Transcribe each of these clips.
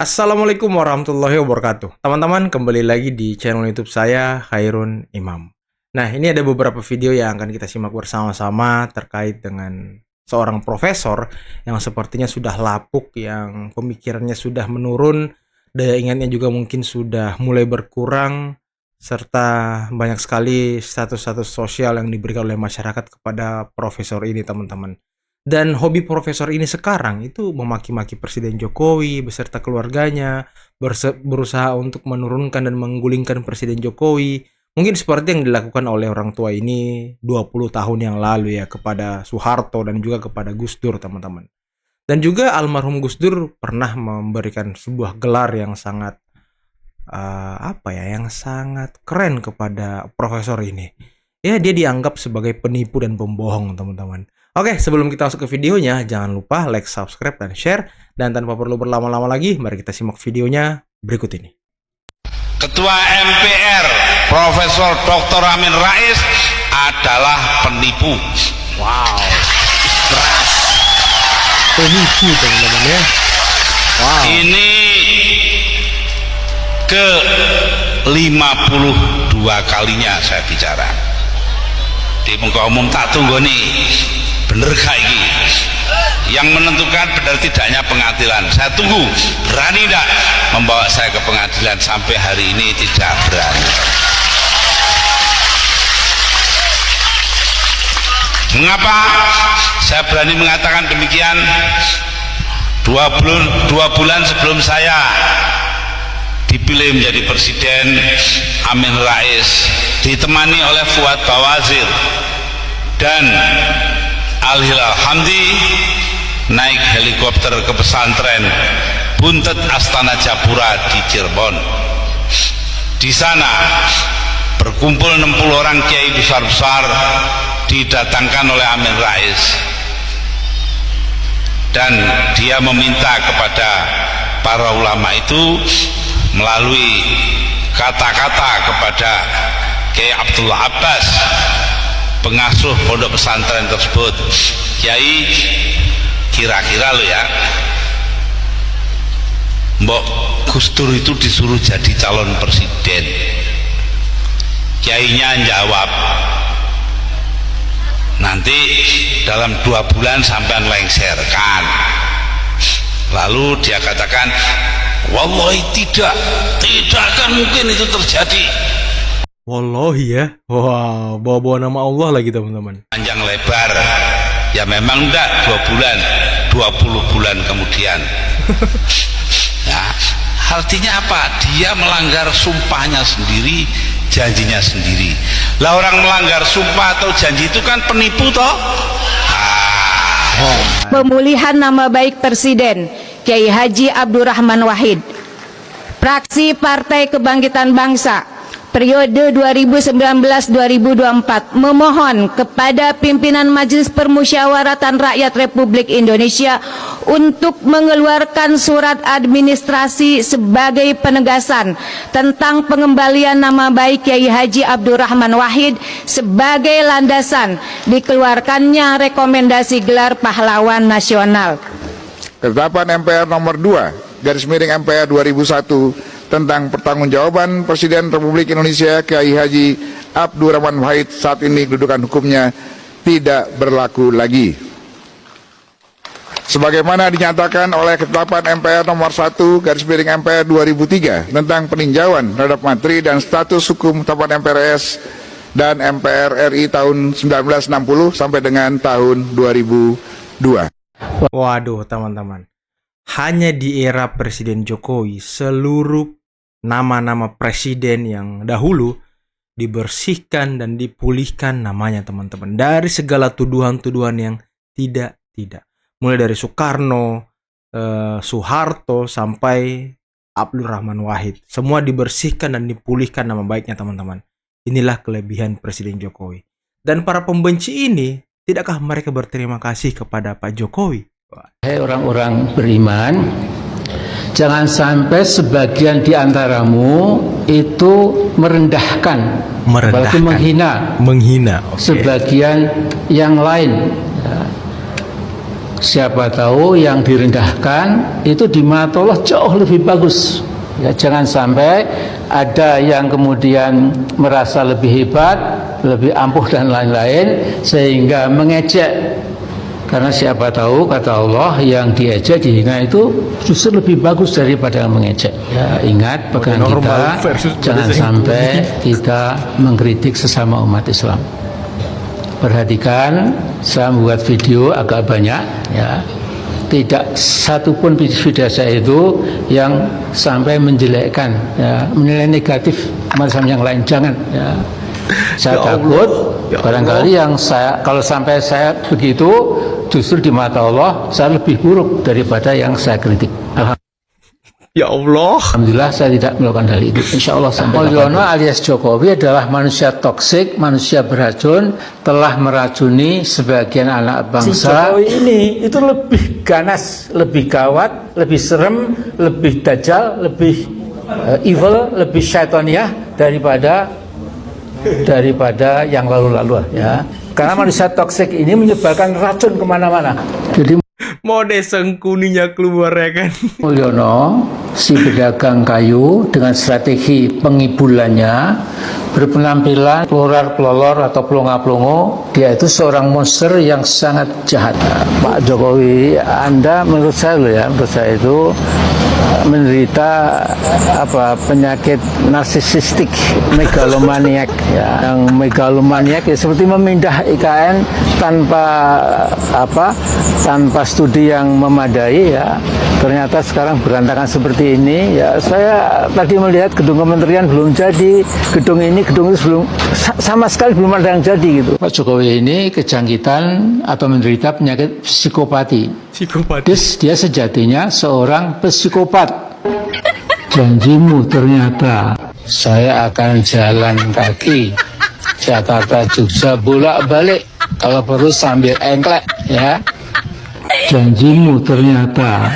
Assalamualaikum warahmatullahi wabarakatuh. Teman-teman, kembali lagi di channel YouTube saya, Khairun Imam. Nah, ini ada beberapa video yang akan kita simak bersama-sama terkait dengan seorang profesor yang sepertinya sudah lapuk, yang pemikirannya sudah menurun, daya ingatnya juga mungkin sudah mulai berkurang, serta banyak sekali status-status sosial yang diberikan oleh masyarakat kepada profesor ini, teman-teman. Dan hobi profesor ini sekarang itu memaki-maki Presiden Jokowi beserta keluarganya, berusaha untuk menurunkan dan menggulingkan Presiden Jokowi. Mungkin seperti yang dilakukan oleh orang tua ini 20 tahun yang lalu ya kepada Soeharto dan juga kepada Gus Dur, teman-teman. Dan juga almarhum Gus Dur pernah memberikan sebuah gelar yang sangat yang sangat keren kepada profesor ini. Ya, dia dianggap sebagai penipu dan pembohong, teman-teman. Oke, sebelum kita masuk ke videonya, jangan lupa like, subscribe, dan share. Dan tanpa perlu berlama-lama lagi, mari kita simak videonya berikut ini. Ketua MPR, Profesor Dr. Amin Rais adalah penipu. Wow, keras. Penipu, teman-teman ya. Wow. Ini ke 52 kalinya saya bicara. Di muka umum tak tunggu nih. Bener gak ini? Yang menentukan benar tidaknya pengadilan. Saya tunggu, berani tidak membawa saya ke pengadilan? Sampai hari ini tidak berani. Mengapa saya berani mengatakan demikian? Dua bulan sebelum saya dipilih menjadi presiden, Amin Rais ditemani oleh Fuad Bawazir dan Al-Hilal Hamdi naik helikopter ke pesantren Buntet Astana Japura di Cirebon. Di sana berkumpul 60 orang kiai besar-besar didatangkan oleh Amin Rais, dan dia meminta kepada para ulama itu melalui kata-kata kepada Kiai Abdullah Abbas, pengasuh pondok pesantren tersebut, Kiai, kira-kira lo ya, Mbok Gus Dur itu disuruh jadi calon presiden. Kiainya jawab, nanti dalam 2 bulan sampean lengserkan. Lalu dia katakan, wallahi tidak akan mungkin itu terjadi. Wallahi ya. Wow, bawa-bawa nama Allah lagi, teman-teman. Panjang lebar. Ya memang enggak 2 bulan, 20 bulan kemudian. Ya, artinya apa? Dia melanggar sumpahnya sendiri, janjinya sendiri. Lah orang melanggar sumpah atau janji itu kan penipu toh? Pemulihan nama baik Presiden Kiai Haji Abdurrahman Wahid, fraksi Partai Kebangkitan Bangsa periode 2019-2024 memohon kepada pimpinan Majelis Permusyawaratan Rakyat Republik Indonesia untuk mengeluarkan surat administrasi sebagai penegasan tentang pengembalian nama baik Kiai Haji Abdurrahman Wahid sebagai landasan dikeluarkannya rekomendasi gelar pahlawan nasional. Ketetapan MPR nomor 2 garis miring MPR 2001 tentang pertanggungjawaban Presiden Republik Indonesia Kiai Haji Abdurrahman Wahid saat ini kedudukan hukumnya tidak berlaku lagi. Sebagaimana dinyatakan oleh Ketetapan MPR nomor 1 garis miring MPR 2003 tentang peninjauan terhadap materi dan status hukum Ketetapan MPRS dan MPR RI tahun 1960 sampai dengan tahun 2002. Waduh, teman-teman. Hanya di era Presiden Jokowi, seluruh nama-nama presiden yang dahulu dibersihkan dan dipulihkan namanya, teman-teman. Dari segala tuduhan-tuduhan yang tidak. Mulai dari Soekarno, Soeharto, sampai Abdurrahman Wahid. Semua dibersihkan dan dipulihkan nama baiknya, teman-teman. Inilah kelebihan Presiden Jokowi. Dan para pembenci ini, tidakkah mereka berterima kasih kepada Pak Jokowi? Hai orang-orang beriman, jangan sampai sebagian di antaramu itu merendahkan. Apalagi menghina okay. Sebagian yang lain. siapa tahu yang direndahkan itu di mata Allah jauh lebih bagus. Ya, jangan sampai ada yang kemudian merasa lebih hebat, lebih ampuh dan lain-lain sehingga mengejek. Karena siapa tahu kata Allah yang diejek, dihina itu justru lebih bagus daripada yang mengejek. Ya, ingat pegangan kita, jangan sampai kita mengkritik sesama umat Islam. Perhatikan, saya membuat video agak banyak, ya. Tidak satupun video saya itu yang sampai menjelekkan, ya, menilai negatif umat yang lain. Jangan, ya. Saya takut barangkali yang kalau sampai saya begitu, justru di mata Allah saya lebih buruk daripada yang saya kritik. Ya Allah. Alhamdulillah saya tidak melakukan hal itu. Insya Allah sampai. Mulyono alias Jokowi adalah manusia toksik, manusia beracun, telah meracuni sebagian anak bangsa. Si Jokowi ini itu lebih ganas, lebih gawat, lebih serem, lebih dajjal, lebih evil, lebih syaitoniah daripada yang lalu-lalu, ya. Karena manusia toksik ini menyebarkan racun kemana-mana. Jadi Mode sengkuninya keluar, ya kan. Mulyono, si pedagang kayu dengan strategi pengibulannya berpenampilan pelor atau pelongo-pelongo, dia itu seorang monster yang sangat jahat. Pak Jokowi, Anda menurut saya itu menderita penyakit narsisistik megalomaniak, ya. Yang megalomaniak ya seperti memindah IKN tanpa studi yang memadai, ya. Ternyata sekarang berantakan seperti ini, ya. Saya tadi melihat gedung kementerian belum jadi, gedung itu belum sama sekali belum ada yang jadi gitu. Pak Jokowi ini kejangkitan atau menderita penyakit psikopati. Dia sejatinya seorang psikopat. Janjimu ternyata saya akan jalan kaki Jakarta Jogja bolak-balik, kalau perlu sambil engklek, ya. Janjimu ternyata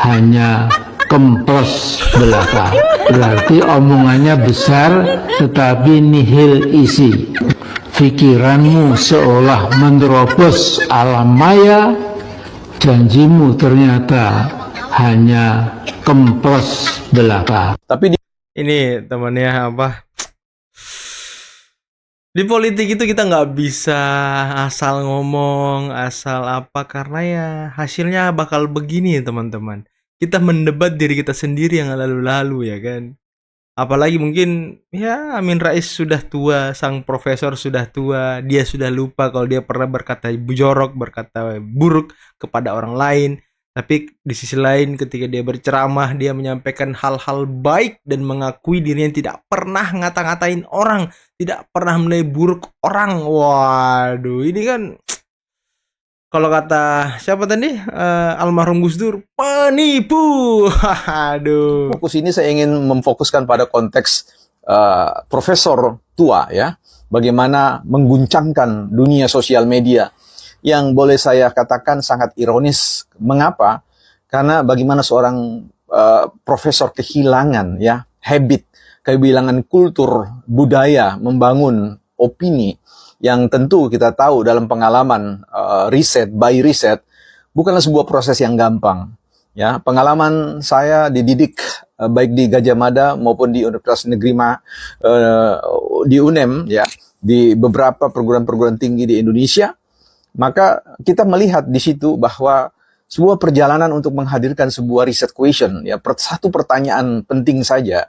hanya kemplos belaka. Berarti omongannya besar tetapi nihil isi. Pikiranmu seolah menerobos alam maya. Janjimu ternyata hanya kemplos belaka. Tapi ini temannya di politik itu kita nggak bisa asal ngomong, asal karena ya hasilnya bakal begini, teman-teman. Kita mendebat diri kita sendiri yang lalu-lalu, ya kan. Apalagi mungkin ya Amin Rais sudah tua, sang profesor sudah tua, dia sudah lupa kalau dia pernah berkata jorok, berkata buruk kepada orang lain. Tapi di sisi lain ketika dia berceramah, dia menyampaikan hal-hal baik dan mengakui dirinya tidak pernah ngata-ngatain orang, tidak pernah menilai buruk orang. Waduh, ini kan kalau kata siapa tadi, almarhum Gus Dur, penipu. Aduh. Fokus ini saya ingin memfokuskan pada konteks profesor tua, ya, bagaimana mengguncangkan dunia sosial media yang boleh saya katakan sangat ironis. Mengapa? Karena bagaimana seorang profesor kehilangan, ya, habit, kehilangan kultur budaya membangun opini yang tentu kita tahu dalam pengalaman riset by riset bukanlah sebuah proses yang gampang, ya. Pengalaman saya dididik baik di Gajah Mada maupun di Universitas Negeri di UNEM, ya, di beberapa perguruan-perguruan tinggi di Indonesia. Maka kita melihat di situ bahwa sebuah perjalanan untuk menghadirkan sebuah riset question, ya, satu pertanyaan penting saja,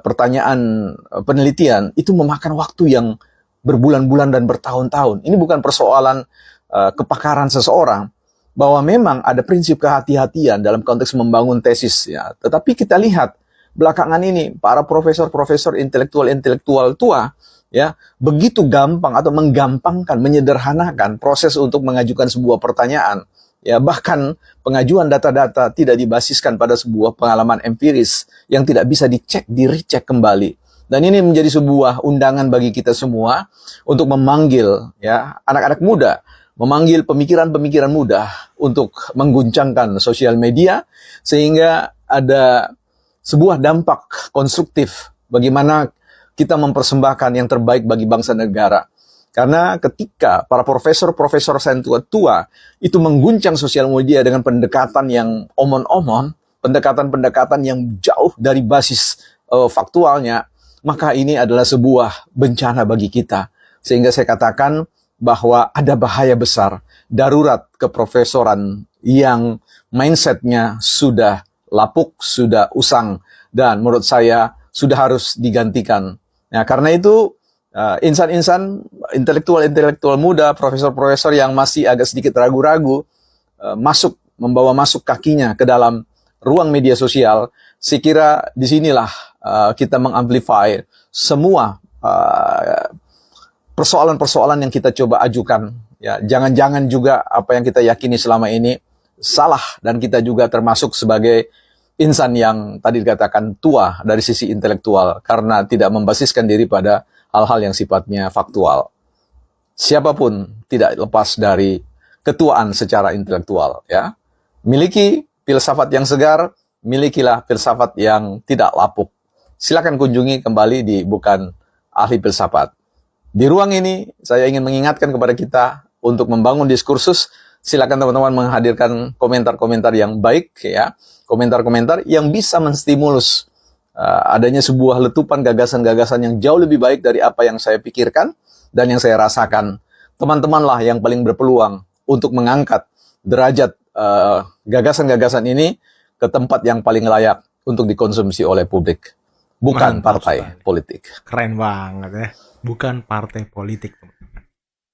pertanyaan penelitian itu memakan waktu yang berbulan-bulan dan bertahun-tahun. Ini bukan persoalan kepakaran seseorang, bahwa memang ada prinsip kehati-hatian dalam konteks membangun tesis, ya. Tetapi kita lihat belakangan ini para profesor-profesor intelektual tua, ya, begitu gampang atau menggampangkan, menyederhanakan proses untuk mengajukan sebuah pertanyaan, ya. Bahkan pengajuan data-data tidak dibasiskan pada sebuah pengalaman empiris yang tidak bisa dicek, di-recheck kembali. Dan ini menjadi sebuah undangan bagi kita semua untuk memanggil, ya, anak-anak muda, memanggil pemikiran-pemikiran muda untuk mengguncangkan sosial media sehingga ada sebuah dampak konstruktif bagaimana kita mempersembahkan yang terbaik bagi bangsa negara. Karena ketika para profesor-profesor sains tua itu mengguncang sosial media dengan pendekatan yang omon-omon, pendekatan-pendekatan yang jauh dari basis faktualnya, maka ini adalah sebuah bencana bagi kita. Sehingga saya katakan bahwa ada bahaya besar, darurat keprofesoran yang mindsetnya sudah lapuk, sudah usang, dan menurut saya sudah harus digantikan. Nah, karena itu insan-insan, intelektual muda, profesor-profesor yang masih agak sedikit ragu-ragu membawa masuk kakinya ke dalam ruang media sosial, saya kira disinilah kita mengamplify semua persoalan-persoalan yang kita coba ajukan. Ya, jangan-jangan juga apa yang kita yakini selama ini salah, dan kita juga termasuk sebagai insan yang tadi dikatakan tua dari sisi intelektual karena tidak membasiskan diri pada hal-hal yang sifatnya faktual. Siapapun tidak lepas dari ketuaan secara intelektual, ya. Miliki filsafat yang segar, milikilah filsafat yang tidak lapuk. Silakan kunjungi kembali di Bukan Ahli Filsafat. Di ruang ini saya ingin mengingatkan kepada kita untuk membangun diskursus. Silakan teman-teman menghadirkan komentar-komentar yang baik, ya. Komentar-komentar yang bisa menstimulus adanya sebuah letupan gagasan-gagasan yang jauh lebih baik dari apa yang saya pikirkan dan yang saya rasakan. Teman-temanlah yang paling berpeluang untuk mengangkat derajat gagasan-gagasan ini ke tempat yang paling layak untuk dikonsumsi oleh publik, bukan partai politik. Keren banget ya, bukan partai politik.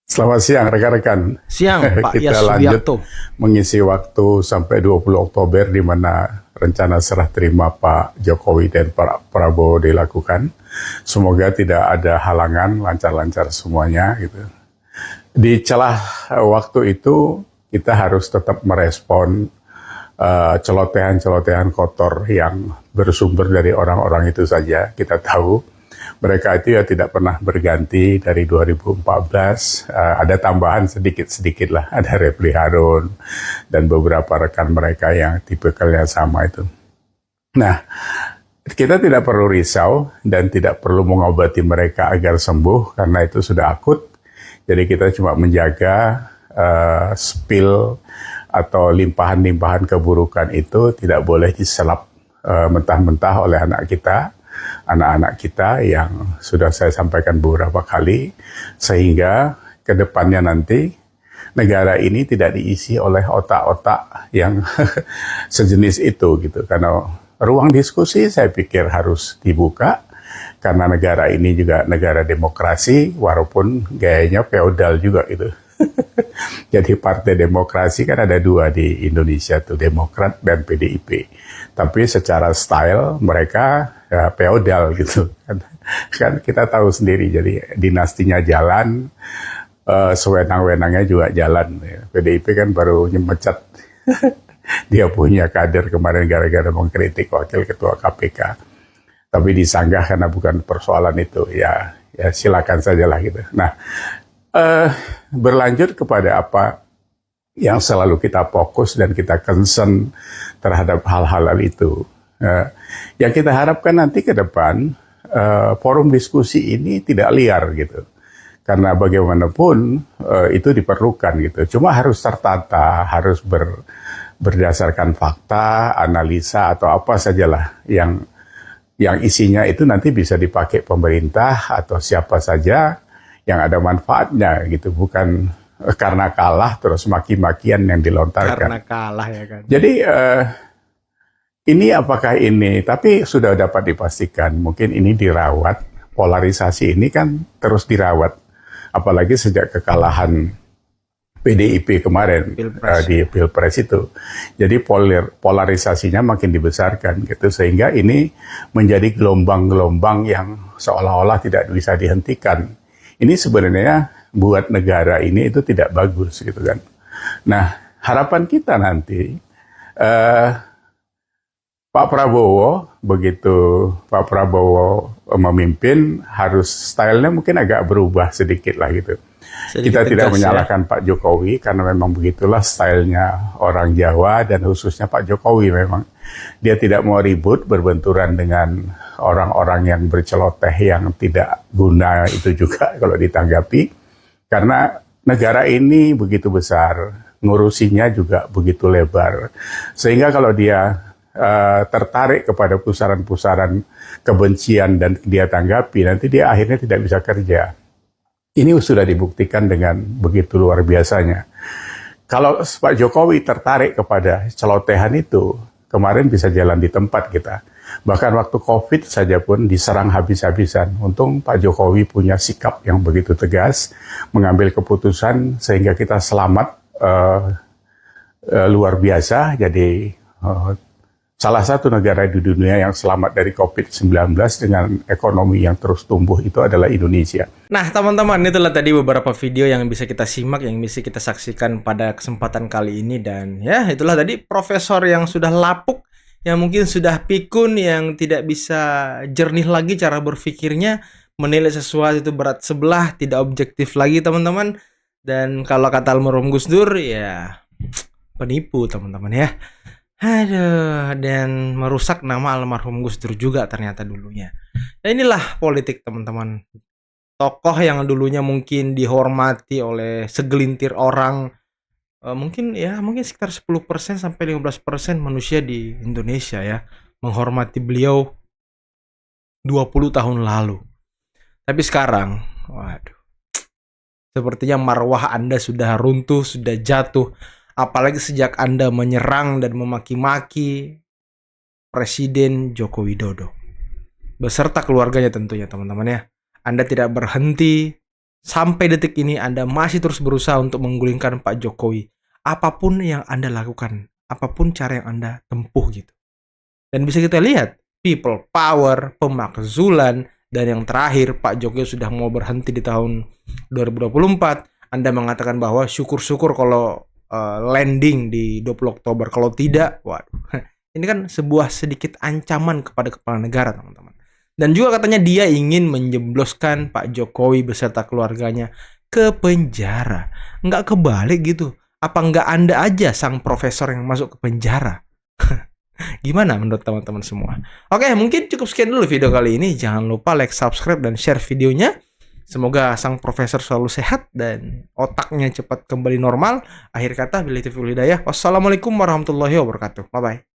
Selamat siang rekan-rekan. Siang Pak Kita Yas lanjut Subiakto. mengisi waktu sampai 20 Oktober di mana rencana serah terima Pak Jokowi dan Pak Prabowo dilakukan. Semoga tidak ada halangan, lancar-lancar semuanya gitu. Di celah waktu itu kita harus tetap merespon celotehan-celotehan kotor yang bersumber dari orang-orang itu saja. Kita tahu mereka itu ya tidak pernah berganti dari 2014. Ada tambahan sedikit-sedikit lah. Ada Refli Harun dan beberapa rekan mereka yang tipikalnya sama itu. Nah, kita tidak perlu risau dan tidak perlu mengobati mereka agar sembuh karena itu sudah akut. Jadi kita cuma menjaga spill atau limpahan-limpahan keburukan itu tidak boleh diselap mentah-mentah oleh anak-anak kita yang sudah saya sampaikan beberapa kali, sehingga ke depannya nanti negara ini tidak diisi oleh otak-otak yang sejenis itu gitu. Karena ruang diskusi saya pikir harus dibuka karena negara ini juga negara demokrasi walaupun gayanya feodal juga gitu. Jadi partai demokrasi kan ada dua di Indonesia tuh, Demokrat dan PDIP. Tapi secara style mereka ya, feodal gitu. Kan kita tahu sendiri, jadi dinastinya jalan, sewenang-wenangnya juga jalan. PDIP kan baru nyemecat dia punya kader kemarin gara-gara mengkritik wakil ketua KPK. Tapi disanggah karena bukan persoalan itu. Ya silakan sajalah gitu. Nah, berlanjut kepada apa yang selalu kita fokus dan kita concern terhadap hal-hal itu. Yang kita harapkan nanti ke depan forum diskusi ini tidak liar gitu. Karena bagaimanapun itu diperlukan gitu. Cuma harus tertata, harus berdasarkan fakta, analisa atau apa sajalah yang isinya itu nanti bisa dipakai pemerintah atau siapa saja yang ada manfaatnya gitu, bukan karena kalah terus maki-makian yang dilontarkan. Karena kalah ya kan. Jadi ini apakah ini, tapi sudah dapat dipastikan mungkin ini dirawat, polarisasi ini kan terus dirawat, apalagi sejak kekalahan PDIP kemarin di Pilpres itu. Jadi polarisasinya makin dibesarkan gitu, sehingga ini menjadi gelombang-gelombang yang seolah-olah tidak bisa dihentikan. Ini sebenarnya buat negara ini itu tidak bagus gitu kan. Nah, harapan kita nanti Pak Prabowo, begitu Pak Prabowo memimpin, harus stylenya mungkin agak berubah sedikit lah gitu. Kita tidak menyalahkan Pak Jokowi karena memang begitulah stylenya orang Jawa dan khususnya Pak Jokowi memang. Dia tidak mau ribut berbenturan dengan orang-orang yang berceloteh yang tidak guna itu juga kalau ditanggapi. Karena negara ini begitu besar, ngurusinya juga begitu lebar. Sehingga kalau dia tertarik kepada pusaran-pusaran kebencian dan dia tanggapi, nanti dia akhirnya tidak bisa kerja. Ini sudah dibuktikan dengan begitu luar biasanya. Kalau Pak Jokowi tertarik kepada celotehan itu, kemarin bisa jalan di tempat kita. Bahkan waktu COVID saja pun diserang habis-habisan. Untung Pak Jokowi punya sikap yang begitu tegas, mengambil keputusan sehingga kita selamat luar biasa. Jadi salah satu negara di dunia yang selamat dari COVID-19 dengan ekonomi yang terus tumbuh itu adalah Indonesia. Nah, teman-teman, itulah tadi beberapa video yang bisa kita simak, yang bisa kita saksikan pada kesempatan kali ini. Dan ya, itulah tadi profesor yang sudah lapuk, yang mungkin sudah pikun, yang tidak bisa jernih lagi cara berpikirnya, menilai sesuatu itu berat sebelah, tidak objektif lagi, teman-teman. Dan kalau kata almarhum Gus Dur, ya penipu, teman-teman ya. Aduh, dan merusak nama almarhum Gus Dur juga ternyata dulunya. Ya inilah politik, teman-teman. Tokoh yang dulunya mungkin dihormati oleh segelintir orang, mungkin sekitar 10% sampai 15% manusia di Indonesia ya menghormati beliau 20 tahun lalu. Tapi sekarang, waduh, sepertinya marwah Anda sudah runtuh, sudah jatuh. Apalagi sejak Anda menyerang dan memaki-maki Presiden Joko Widodo beserta keluarganya tentunya, teman-teman ya. Anda tidak berhenti sampai detik ini, Anda masih terus berusaha untuk menggulingkan Pak Jokowi. Apapun yang Anda lakukan, apapun cara yang Anda tempuh gitu. Dan bisa kita lihat, people power, pemakzulan, dan yang terakhir Pak Jokowi sudah mau berhenti di tahun 2024. Anda mengatakan bahwa syukur-syukur kalau landing di 20 Oktober. Kalau tidak, waduh, ini kan sebuah sedikit ancaman kepada kepala negara, teman-teman. Dan juga katanya dia ingin menjebloskan Pak Jokowi beserta keluarganya ke penjara. Nggak kebalik gitu. Apa nggak Anda aja sang profesor yang masuk ke penjara? Gimana menurut teman-teman semua? Oke, mungkin cukup sekian dulu video kali ini. Jangan lupa like, subscribe, dan share videonya. Semoga sang profesor selalu sehat dan otaknya cepat kembali normal. Akhir kata, billahi taufiq wal hidayah. Wassalamualaikum warahmatullahi wabarakatuh. Bye-bye.